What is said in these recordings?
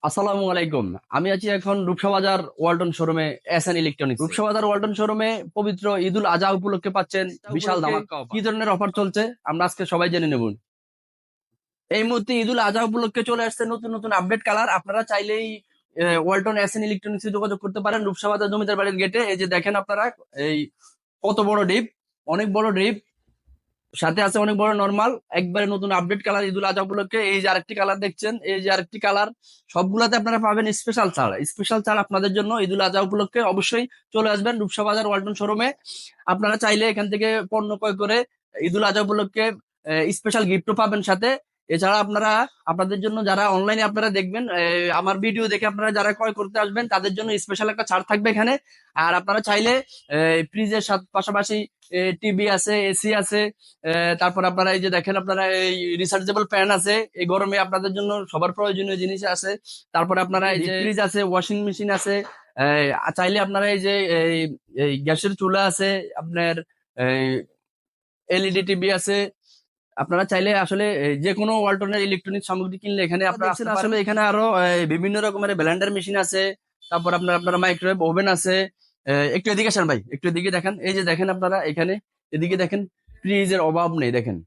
আসসালামু আলাইকুম। আমি আছি এখন রূপসা বাজার ওয়ালটন শোরুমে, এস এন ইলেকট্রনিক্স। রূপসা বাজার ওয়ালটন শোরুমে পবিত্র ঈদুল আজহা উপলক্ষে পাচ্ছেন বিশাল ধামাকা অফার। কি ধরনের অফার চলছে আমরা আজকে সবাই জেনে নেব। এই মুহূর্তে ঈদুল আজহা উপলক্ষে চলে আসছে নতুন নতুন আপডেট কালার। আপনারা চাইলেই ওয়ালটন এস এন ইলেকট্রনিক্সে যোগাযোগ করতে পারেন। রূপসা বাজার জমিদার বাড়ির গেটে এই যে দেখেন আপনারা, এই কত বড় ডিপ, অনেক বড় ডিপ, সাথে আছে অনেক বড় নরমাল, একবারে নতুন আপডেট কালার ঈদুল আজহা উপলক্ষে। এই যে আরেকটি কালার দেখছেন, এই যে আরেকটি কালার, সবগুলাতে আপনারা পাবেন স্পেশাল ছাড়। স্পেশাল ছাড় আপনাদের জন্য ঈদুল আজহা উপলক্ষে। অবশ্যই চলে আসবেন রূপসা বাজার ওয়ালটন শোরুমে। আপনারা চাইলে এখান থেকে পণ্য ক্রয় করে ঈদুল আজহা উপলক্ষে স্পেশাল গিফটও পাবেন সাথে। এছাড়া আপনারা, আপনাদের জন্য যারা অনলাইনে আপনারা দেখবেন, আমার ভিডিও দেখে আপনারা যারা ক্রয় করতে আসবেন তাদের জন্য স্পেশাল একটা ছাড় থাকবে এখানে। আর আপনারা চাইলে ফ্রিজের পাশাপাশি টিভি আছে, এসি আছে, তারপর আপনারা এই যে দেখেন আপনারা এই রিচার্জেবল ফ্যান আছে, এই গরমে আপনাদের জন্য সবার প্রয়োজনীয় জিনিস আছে। তারপরে আপনারা এই যে ফ্রিজ আছে, ওয়াশিং মেশিন আছে, চাইলে আপনারা এই যে এই এই গ্যাসের চুলা আছে, আপনার এলইডি টিভি আছে। আপনারা চাইলে আসলে যে কোনো ওয়ালটনের ইলেকট্রনিক সামগ্রী কিনলে এখানে আপনারা আসতে পারেন। আসলে এখানে আরো বিভিন্ন রকমের ব্লেন্ডার মেশিন আছে, তারপর আপনার মাইক্রোওয়েভ ওভেন আছে। একটু এদিকে আসেন ভাই, একটু এদিকে দেখেন। এই যে দেখেন আপনারা এখানে, এদিকে দেখেন, ফ্রিজের অভাব নেই। দেখেন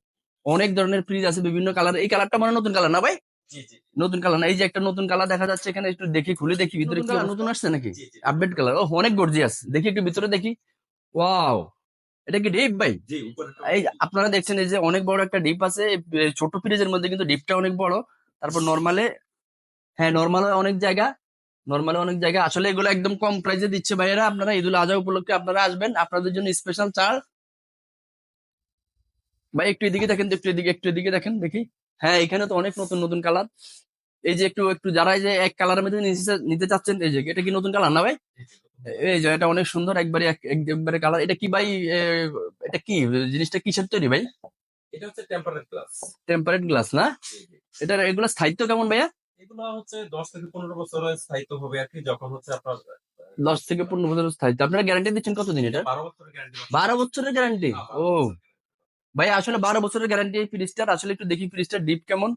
অনেক ধরনের ফ্রিজ আছে, বিভিন্ন কালার। এই কালারটা মানে নতুন কালার না ভাই? জি, জি, নতুন কালার না? এই যে একটা নতুন কালার দেখা যাচ্ছে এখানে, একটু দেখি, খুলে দেখি ভিতরে কি নতুন আসছে নাকি। জি, জি, আপডেট কালার, ও অনেক গর্জিয়াস। দেখি একটু ভিতরে দেখি। ওয়াও, এটা কি ডিপ ভাই? জি, উপরেরটা এই হচ্ছে যে আপনারা দেখছেন এই যে অনেক বড় একটা ডিপ আছে। এই ছোট ফ্রিজের মধ্যে কিন্তু ডিপটা অনেক বড়। তারপর নরমালে, হ্যাঁ নরমালে অনেক জায়গা, নরমালে অনেক জায়গা। আসলে এগুলো একদম কম প্রাইসে দিচ্ছে ভাইয়েরা। আপনারা ঈদুল আজহা উপলক্ষে আপনারা আসবেন, আপনাদের জন্য স্পেশাল চার্জ। ভাই একটু এদিকে দেখেন তো, একটু এদিকে, একটু এদিকে দেখেন দেখি। হ্যাঁ এখানে তো অনেক নতুন নতুন কালার। এই যে একটু একটু যারা এই যে এক কালারের মধ্যে নিতে চাচ্ছেন, এই যে এটা কি নতুন কালার না ভাই? জি, জি, এই যে এটা অনেক সুন্দর, একবারে একবারে কালার। এটা কি ভাই? এটা কি জিনিসটা কিসের তৈরি ভাই? এটা হচ্ছে টেম্পারেট গ্লাস। টেম্পারেট গ্লাস না? জি, জি। এটা এগুলো স্থায়িত্ব কেমন ভাইয়া? এগুলো হচ্ছে 10 থেকে 15 বছরের স্থায়িত্ব হবে আরকি, যখন হচ্ছে আপনার 10 থেকে 15 বছরের স্থায়িত্ব। আপনারা গ্যারান্টি দিচ্ছেন কতদিন এটা? 12 বছরের গ্যারান্টি পাচ্ছেন। 12 বছরের গ্যারান্টি? হ্যাঁ, ও 12 বছরের ভাই, আসলে 12 বছরের গ্যারান্টি এই ফ্রিজটার। আসলে একটু দেখি ফ্রিজটার ডিপ কেমন।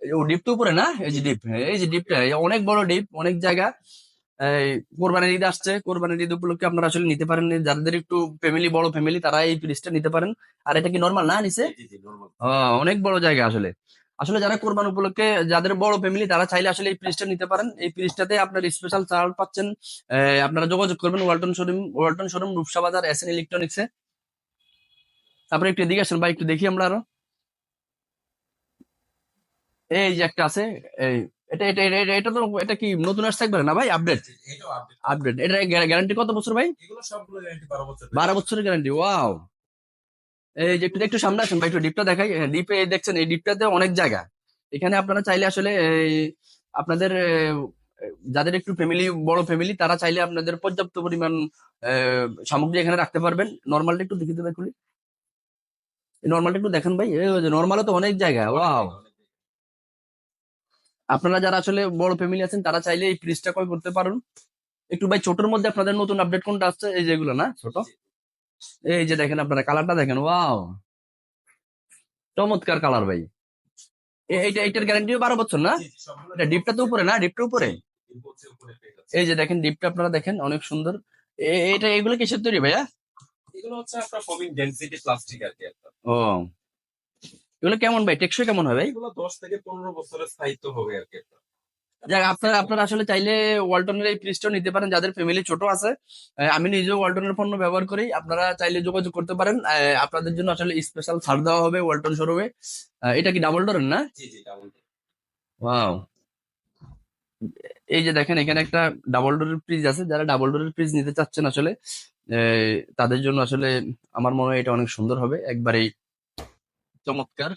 ও ডিপ তো উপরে না? এই জি, যে জি, ডিপ, এই যে ডিপটা অনেক বড় ডিপ, অনেক জায়গা। এই কোরবানির ঈদ আসছে, কোরবানির ঈদ উপলক্ষে আপনারা আসলে নিতে পারেন। যাদের একটু ফ্যামিলি, বড় ফ্যামিলি, তারা এই ফ্রিজটা নিতে পারেন। আর এটা কি নর্মাল না নিচে? জি, জি, জি, নরমাল। অনেক বড় জায়গা আসলে। আসলে যারা কোরবান উপলক্ষে, যাদের বড় ফ্যামিলি, তারা চাইলে আসলে এই ফ্রিজটা নিতে পারেন। এই ফ্রিজটাতে আপনার স্পেশাল ছাড় পাচ্ছেন। আপনারা যোগাযোগ করবেন ওয়ালটন শোরুম রূপসা বাজার এস এন ইলেকট্রনিক্সে। তারপরে একটু এদিকে আসেন ভাই, একটু দেখি আমরা আরো। এই যে একটা আছে, এই এটা তো, এটা কি নতুন আসছে একবারে না ভাই? আপডেট? জি, জি, এটাও আপডেট। আপডেট। এটা গ্যারান্টি কত বছর ভাই? এগুলো সবগুলো গ্যারান্টি 12 বছর ভাই। 12 বছরের গ্যারান্টি। ওয়াও। এই যে একটু একটু সামনে আসেন ভাই, একটু ডিপটা দেখাই। ডিপে দেখছেন, এই ডিপটাতে অনেক জায়গা। এখানে আপনারা চাইলে আসলে এই আপনাদের যাদের একটু ফ্যামিলি, বড় ফ্যামিলি, তারা চাইলে আপনাদের পর্যাপ্ত পরিমাণ সামগ্রী এখানে রাখতে পারবেন। নর্মালটা একটু দেখে দেবে খুলি। নর্মালটা একটু দেখেন ভাই, এই যে নর্মালে তো অনেক জায়গা। অনেক ওয়াও। জায়গা, অনেক জায়গা। আপনারা যারা আসলে বড় ফ্যামিলি আছেন তারা চাইলে এই ফ্রিজটা ক্রয় করতে পারেন। একটু ভাই ছোটর মধ্যে আপনাদের নতুন আপডেট কোনটা আসছে? এই যেগুলো না ছোট, জি, এই যে দেখেন আপনারা কালারটা দেখেন। ওয়াও, চমৎকার কালার ভাই। এইটা, এইটার গ্যারান্টিও 12 বছর না? জি, জি, সবগুলো এটা 12 ডিপটা তো বছর। উপরে না? ডিপটা জি, উপরে। ডিপ হচ্ছে উপরে পেয়ে যাচ্ছে। এই যে দেখেন ডিপটা আপনারা দেখেন, অনেক সুন্দর। এটা এগুলো কিসের তৈরি ভাইয়া? এগুলো হচ্ছে আপনার ফোমিং ডেনসিটি প্লাস্টিক আরকি একটা। ও, এগুলো কেমন ভাই? টেকসই কেমন হয় ভাই? এগুলো 10 থেকে 15 বছরের স্থায়িত্ব হবে আরকি একটা। যাক, আপনারা আপনারা আসলে চাইলে ওয়ালটনের এই ফ্রিজটাও নিতে পারেন, যাদের ফ্যামিলি ছোট আছে। আমি নিজেও ওয়ালটনের পণ্য ব্যবহার করি। আপনারা চাইলে যোগাযোগ করতে পারেন। আপনাদের জন্য আসলে স্পেশাল ছাড় দেওয়া হবে ওয়ালটন শোরুমে। এটা কি ডাবল ডোরের না? জি, জি, ডাবল। ওয়াও। এই যে দেখেন এখানে একটা ডাবল ডোরের ফ্রিজ আছে। যারা ডাবল ডোরের ফ্রিজ নিতে চাচ্ছেন আসলে, তাদের জন্য আসলে আমার মনে হয় এটা অনেক সুন্দর হবে, একবারেই চমৎকার।